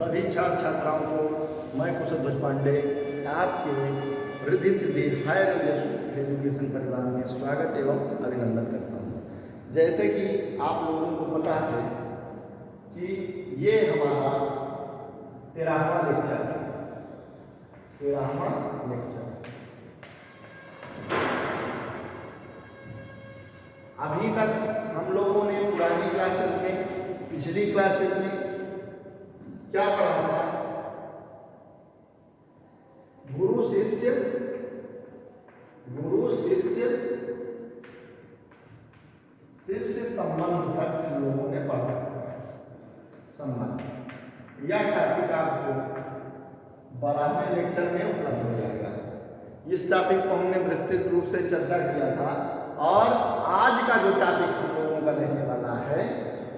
सभी छात्र छात्राओं को मैं कुशल ध्वज पांडे आपके रिद्धि सिद्धि हायर एजुकेशन परिवार में स्वागत एवं अभिनंदन करता हूँ। जैसे कि आप लोगों को पता है कि ये हमारा 13वां लेक्चर है। 13वां लेक्चर अभी तक हम लोगों ने पुरानी क्लासेस में, पिछली क्लासेस में क्या पढ़ा था? गुरु शिष्य संबंध तक हम लोगों ने पढ़ा। संबंध यह टॉपिक आपको 12वें लेक्चर में उपलब्ध हो जाएगा। इस टॉपिक को हमने विस्तृत रूप से चर्चा किया था और आज का जो टॉपिक हम लोगों का रहने वाला है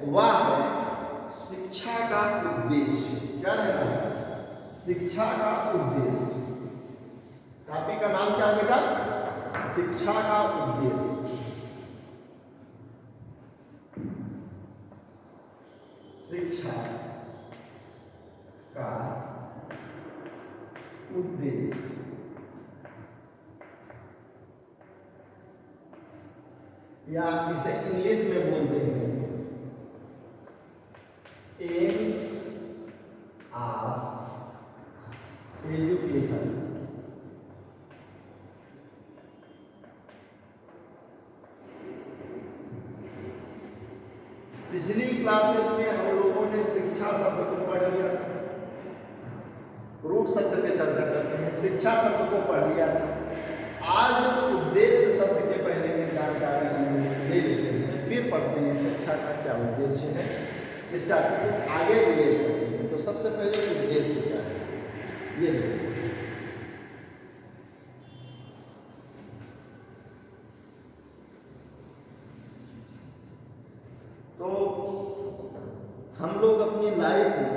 वह है शिक्षा का उद्देश्य। क्या रहता है? शिक्षा का उद्देश्य। टॉपिक का नाम क्या है बेटा? शिक्षा का उद्देश्य। शिक्षा का उद्देश्य या इसे इंग्लिश में बोलते हैं एम्स ऑफ एजुकेशन। पिछली क्लासेस में हम लोगों ने शिक्षा शब्द को पढ़ लिया, रूट शब्द पे चर्चा करते हैं, शिक्षा शब्द को पढ़ लिया था। आज उद्देश्य शब्द के पहले में जानकारी ले लेते हैं, फिर पढ़ते हैं शिक्षा का क्या उद्देश्य है। इस टॉपिक को आगे रिलेट करते हैं। तो सबसे पहले उद्देश्य क्या है ये देखिए। तो हम लोग अपनी लाइफ में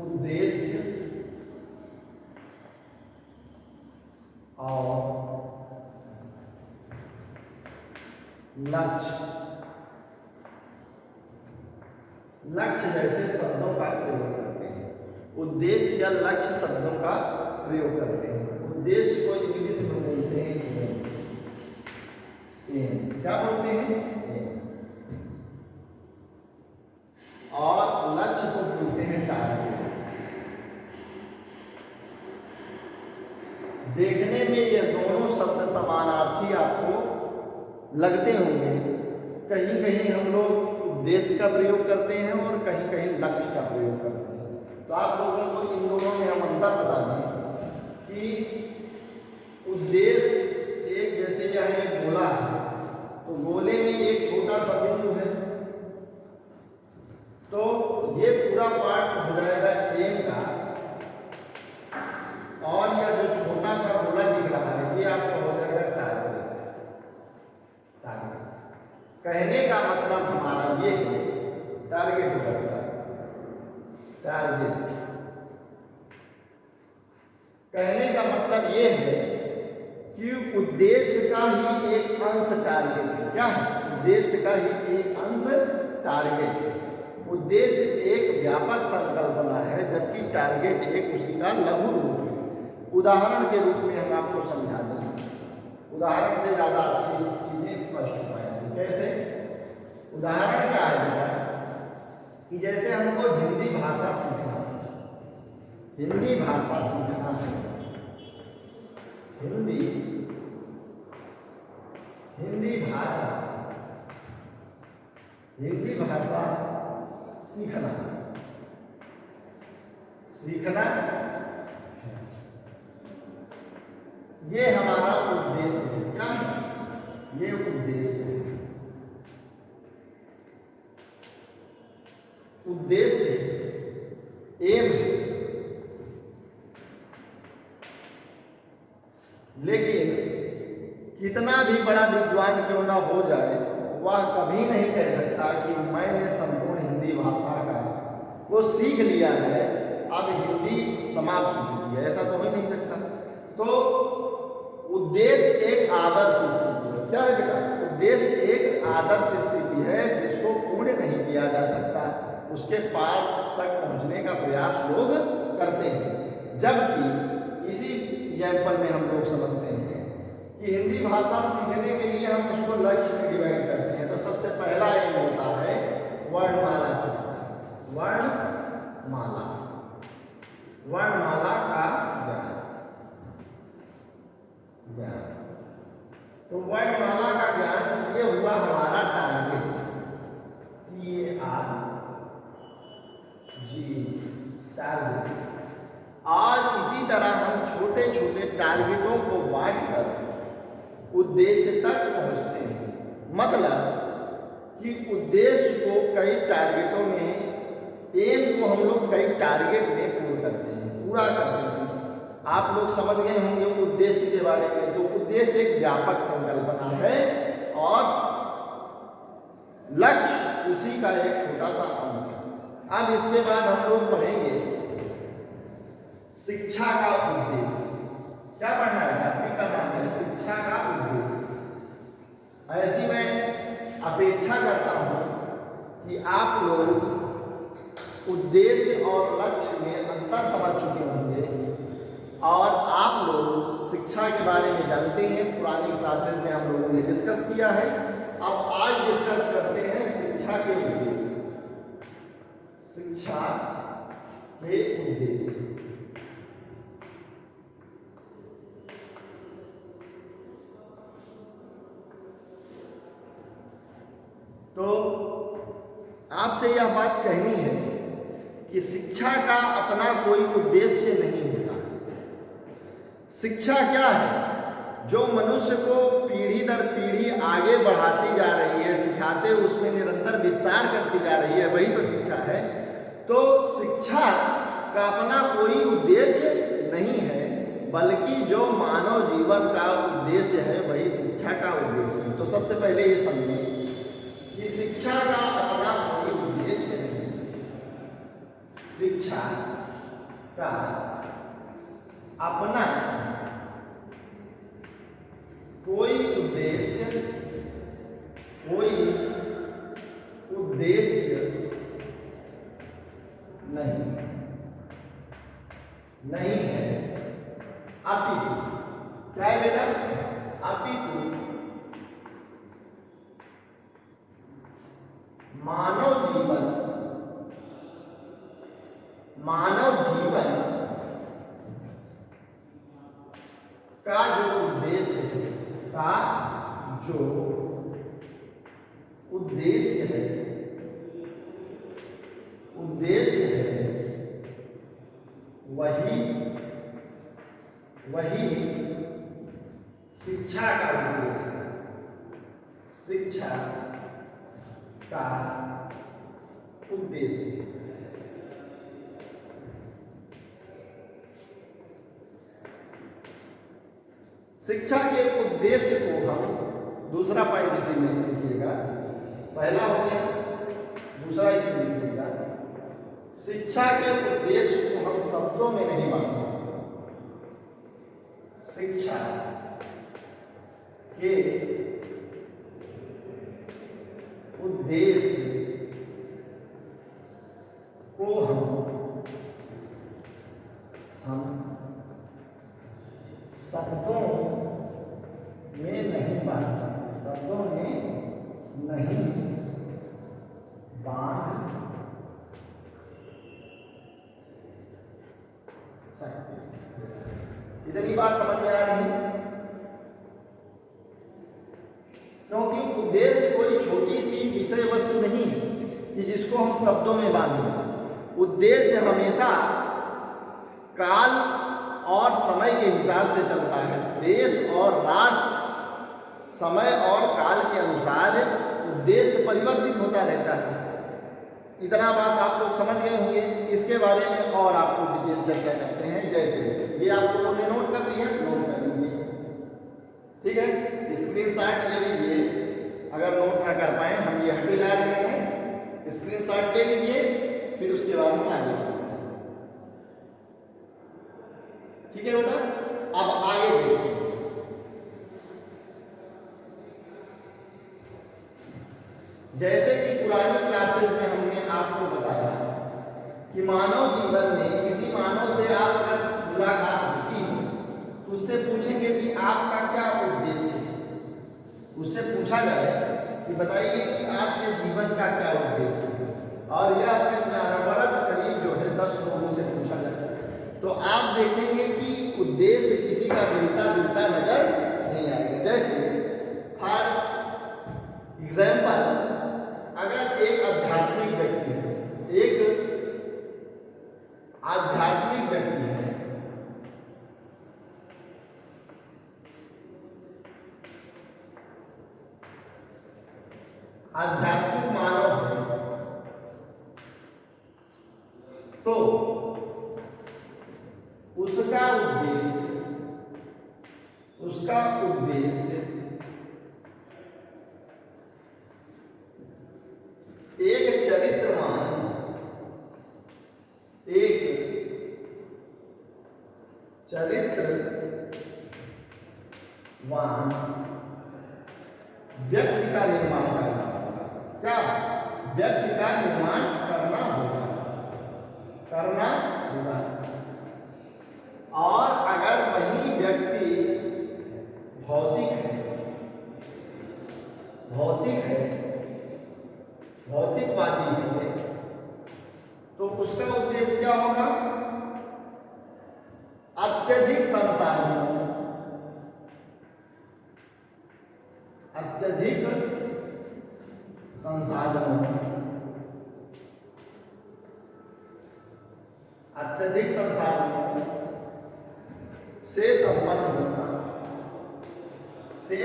उद्देश्य और लक्ष्य जैसे शब्दों का प्रयोग करते हैं। उद्देश्य या लक्ष्य शब्दों का प्रयोग करते हैं। उद्देश्य को इंग्लिश में बोलते हैं एम। क्या बोलते हैं? एम। और लक्ष्य को बोलते हैं टारगेट। देखने में ये दोनों शब्द समानार्थी आपको लगते होंगे। कहीं कहीं हम लोग उद्देश्य का प्रयोग करते हैं और कहीं कहीं लक्ष्य का प्रयोग करते हैं। तो आप लोगों को इन दोनों में हम अंतर बता दें कि उद्देश्य एक, जैसे क्या है, एक गोला है, तो गोले में एक छोटा सा बिंदु है, तो ये पूरा पार्ट हो जाएगा एम का, और यह जो छोटा सा गोला दिख रहा है ये आपका हो जाएगा टारगेट। कहने का मतलब हमारा ये है, टारगेट हो जाएगा टारगेट। कहने का मतलब ये है कि उद्देश्य का ही एक अंश टारगेट है। क्या है? उद्देश्य का ही एक अंश टारगेट है। उद्देश्य एक व्यापक संकल्पना है जबकि टारगेट एक उसी का लघु रूप है। उदाहरण के रूप में हम आपको समझा दें, उदाहरण से ज्यादा अच्छी चीजें स्पष्ट हो पाएंगी। कैसे? उदाहरण क्या है कि जैसे हमको हिंदी भाषा सीखना है, हिंदी भाषा सीखना है, हिंदी भाषा सीखना ये हमारा उद्देश्य है। क्या है? ये उद्देश्य है। उद्देश्य एम है, लेकिन कितना भी बड़ा विद्वान क्यों ना हो जाए वह कभी नहीं कह सकता कि मैंने संपूर्ण हिंदी भाषा का वो सीख लिया है, अब हिंदी समाप्त हो गई है। ऐसा तो हो ही नहीं सकता। तो उद्देश्य एक आदर्श स्थिति है। क्या है बेटा? उद्देश्य एक आदर्श स्थिति है जिसको पूर्ण नहीं किया जा सकता, उसके पार तक पहुंचने का प्रयास लोग करते हैं। जबकि इसी एग्जाम्पल में हम लोग समझते हैं कि हिंदी भाषा सीखने के लिए हम उसको लक्ष्य में डिवाइड करते हैं। तो सबसे पहला एम होता है वर्णमाला सीखना, वर्णमाला, वर्णमाला का ज्ञान। तो वर्णमाला का ज्ञान ये हुआ हमारा टारगेट, टारगेट। आज इसी तरह हम छोटे छोटे टारगेटों को बांटकर उद्देश्य तक पहुंचते हैं। मतलब कि उद्देश्य को कई टारगेटों में, एम को हम लोग कई टारगेट में पूरा करते हैं। आप लोग समझ गए होंगे उद्देश्य के बारे में। तो उद्देश्य एक व्यापक संकल्पना है और लक्ष्य उसी का एक छोटा सा अंश है। अब इसके बाद हम लोग पढ़ेंगे शिक्षा का उद्देश्य। क्या पढ़ना है? टॉपिक का नाम है शिक्षा का उद्देश्य। ऐसी मैं अपेक्षा करता हूं कि आप लोग उद्देश्य और लक्ष्य में अंतर समझ चुके होंगे और आप लोग शिक्षा के बारे में जानते हैं। पुरानी क्लासेस में हम लोगों ने डिस्कस किया है। अब आज डिस्कस करते हैं शिक्षा के उद्देश्य, शिक्षा के उद्देश्य। तो आपसे यह बात कहनी है कि शिक्षा का अपना कोई उद्देश्य नहीं होता। शिक्षा क्या है? जो मनुष्य को पीढ़ी दर पीढ़ी आगे बढ़ाती जा रही है, सिखाते उसमें निरंतर विस्तार करती जा रही है, वही तो शिक्षा है। तो शिक्षा का अपना कोई उद्देश्य नहीं है, बल्कि जो मानव जीवन का उद्देश्य है वही शिक्षा का उद्देश्य है। तो सबसे पहले ये समझें कि शिक्षा का अपना कोई उद्देश्य नहीं, शिक्षा का अपना कोई उद्देश्य नहीं है। अपितु क्या है बेटा? अपितु मानव जीवन का जो उद्देश्य है वही शिक्षा का उद्देश्य है। शिक्षा का उद्देश्य शिक्षा के उद्देश्य को हम दूसरा पॉइंट इसी में लिखिएगा। पहला हो गया, दूसरा इसमें लिखिएगा। शिक्षा के उद्देश्य को हम शब्दों में नहीं बांट सकते। शिक्षा के उद्देश्य को हम शब्दों में नहीं बांट सकते, शब्दों में नहीं बांट सकते। इतनी बात समझ में आ रही है? क्योंकि उद्देश्य कोई छोटी सी विषय वस्तु नहीं है कि जिसको हम शब्दों में बांधें। उद्देश्य हमेशा काल और समय के हिसाब से चलता है। देश और राष्ट्र समय और काल के अनुसार उद्देश्य परिवर्तित होता रहता है। इतना बात आप लोग समझ गए होंगे। इसके बारे में और आपको डिटेल चर्चा करते हैं। जैसे ये आप लोगों ने नोट कर लिया, नोट कर लीजिए, ठीक है। स्क्रीनशॉट ले लीजिए। अगर नोट ना कर पाए, हम ये हटे ला रहे हैं, स्क्रीनशॉट ले लीजिए, फिर उसके बाद हम आगे चलते हैं। ठीक है बेटा, अब आगे देखिए। जैसे कि पुरानी क्लासेस में हमने आपको बताया कि मानव जीवन में किसी मानव से आप अगर मुलाकात होती है तो उससे पूछेंगे कि आपका क्या उद्देश्य है। उससे पूछा जाए कि बताइए कि आपके जीवन का क्या उद्देश्य है, और यह प्रश्न अनवरत करीब जो है 10 लोगों से पूछा जाए तो आप देखेंगे कि उद्देश्य किसी का मिलता जुलता नजर नहीं आएगा। जैसे फॉर एग्जाम्पल, अगर एक आध्यात्मिक व्यक्ति है, एक आध्यात्मिक व्यक्ति है, आध्यात्मिक मानव है, तो उसका उद्देश्य एक चरित्रवान व्यक्ति का निर्माण करना होगा। क्या व्यक्ति का निर्माण करना होगा और अगर वही व्यक्ति भौतिकवादी है तो उसका उद्देश्य क्या होगा? अत्यधिक संसाधनों से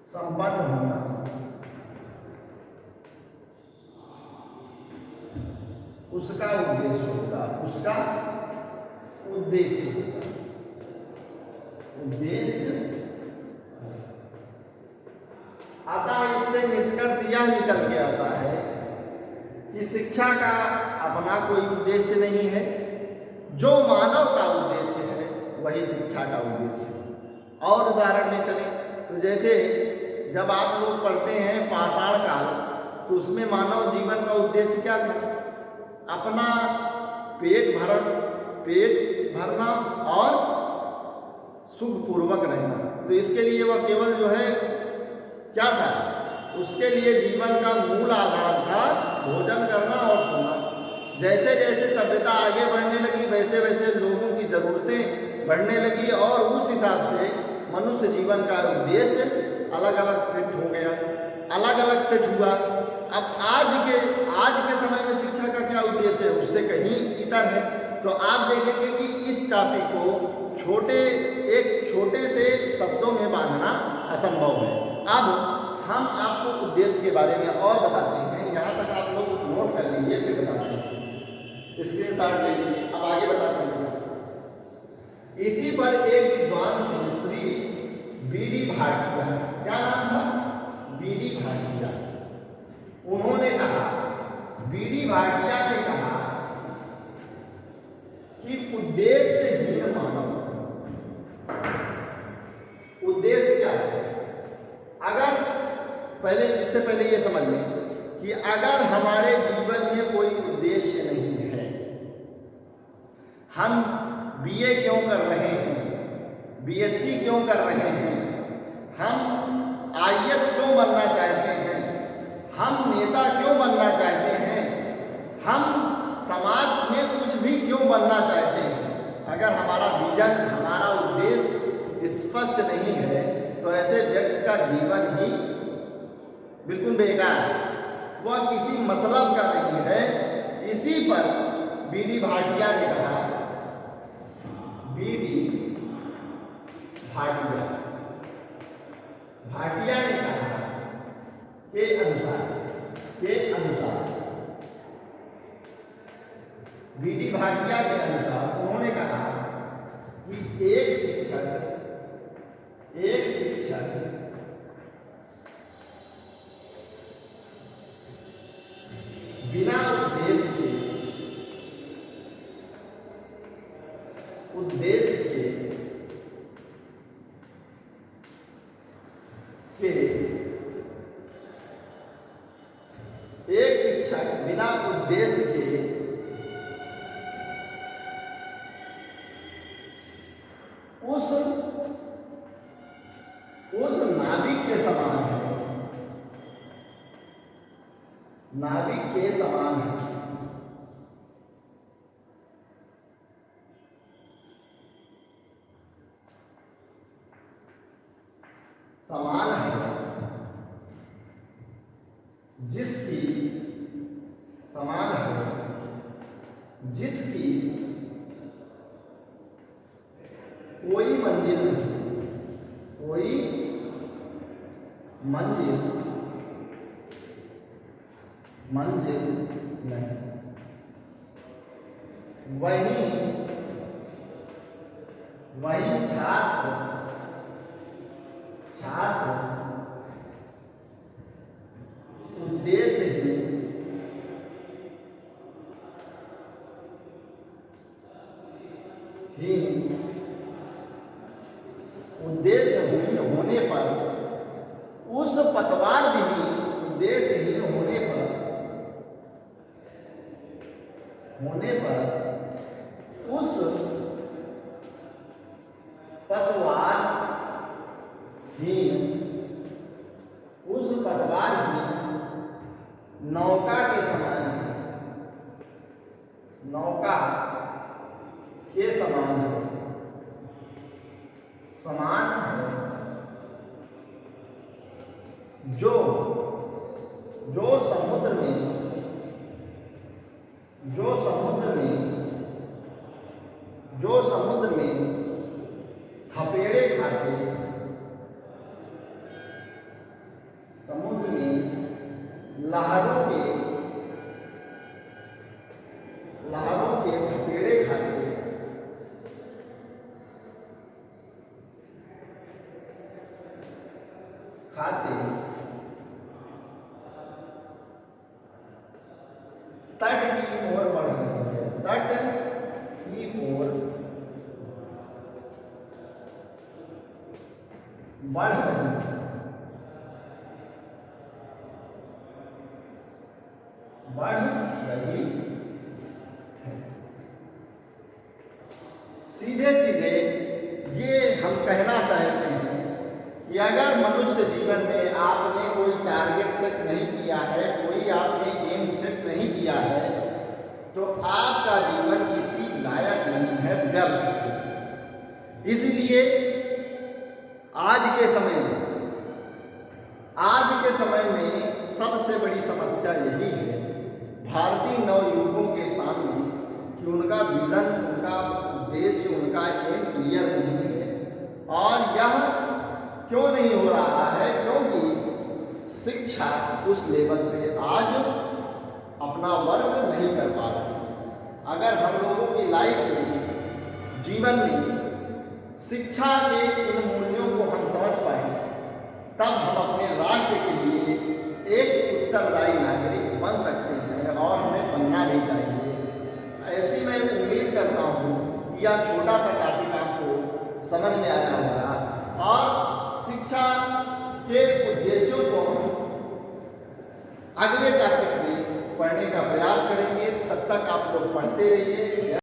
संपन्न होना उसका उद्देश्य अतः इससे निष्कर्ष यह निकल के आता है कि शिक्षा का अपना कोई उद्देश्य नहीं है, जो मानव का उद्देश्य है वही शिक्षा का उद्देश्य है। और उदाहरण में चले तो जैसे जब आप लोग पढ़ते हैं पाषाण काल तो उसमें मानव जीवन का उद्देश्य क्या था? अपना पेट भरना और सुखपूर्वक रहना। तो इसके लिए वह केवल जो है क्या था? उसके लिए जीवन का मूल आधार था भोजन करना और सोना। जैसे जैसे सभ्यता आगे बढ़ने लगी वैसे वैसे लोगों की ज़रूरतें बढ़ने लगी और उस हिसाब से मनुष्य जीवन का उद्देश्य अलग अलग फिट हो गया, अलग अलग सेट हुआ। अब आज के समय में शिक्षा का क्या उद्देश्य है उससे कहीं इतर है। तो आप देखेंगे कि इस टॉपिक को छोटे से शब्दों में बांधना असंभव है। अब हम आपको उद्देश्य के बारे में और बताते हैं। यहाँ तक आप लोग नोट कर लीजिए, फिर बताते हैं, स्क्रीनशॉट ले लीजिए। अब आगे बताते हैं। इसी पर एक विद्वान थे श्री बी.डी. भाटिया। क्या नाम था? बी.डी. भाटिया। उन्होंने कहा, बी.डी. भाटिया ने कहा कि उद्देश्यहीन मानव। उद्देश्य क्या है? इससे पहले ये समझ लें कि अगर हमारे जीवन में कोई उद्देश्य नहीं है, हम बीए क्यों कर रहे हैं, बीएससी क्यों कर रहे हैं, हम आईएएस क्यों बनना चाहते हैं, हम नेता क्यों बनना चाहते हैं, हम समाज में कुछ भी क्यों बनना चाहते हैं, अगर हमारा विजन, हमारा उद्देश्य स्पष्ट नहीं है तो ऐसे व्यक्ति का जीवन ही बिल्कुल बेकार है, वह किसी मतलब का नहीं है। इसी पर बी.डी. भाटिया ने कहा, बी.डी. भाटिया ने कहा के अनुसार बी.डी. भाटिया के अनुसार उन्होंने कहा कि एक शिक्षक बिना उद्देश्य के एक शिक्षक बिना उद्देश्य के उस नाविक के समान है, नाविक के समान है। समान है जिसकी, समान है जिसकी कोई मंजिल नहीं, कोई मंजिल नहीं। वही छात्र उद्देश्यहीन होने पर, उस पतवार विहीन उद्देश्यहीन होने पर उस पतवारहीन नौका के समान है, नौका के समान है, समान है जो समुद्र में थपेड़े खाते, समुद्र में लहरों के थपेड़े खाते, तट की ओर बढ़ रही है, तट की ओर बढ़ रही है, सीधे सीधे ये हम कहना चाहते हैं कि अगर मनुष्य जीवन में आपने कोई टारगेट सेट नहीं किया है, कोई आपने एम सेट नहीं किया है, तो आपका जीवन किसी लायक नहीं है, व्यर्थ है। इसलिए आज के समय में सबसे बड़ी समस्या यही है भारतीय नवयुवकों के सामने कि उनका विजन, उनका उद्देश्य, उनका एम क्लियर नहीं है। और यह क्यों नहीं हो रहा है? क्योंकि शिक्षा उस लेवल पे आज अपना वर्क नहीं कर पा रही। अगर हम लोगों की लाइफ में, जीवन में शिक्षा के इन मूल्यों को हम समझ पाए, तब हम अपने राष्ट्र के लिए एक उत्तरदायी नागरिक बन सकते हैं और हमें बनना भी चाहिए। ऐसी मैं उम्मीद करता हूँ कि यह छोटा सा टॉपिक आपको समझ में आया होगा और शिक्षा के उद्देश्यों को हम अगले टॉपिक में पढ़ने का प्रयास करेंगे। तब तक आप लोग पढ़ते रहिए।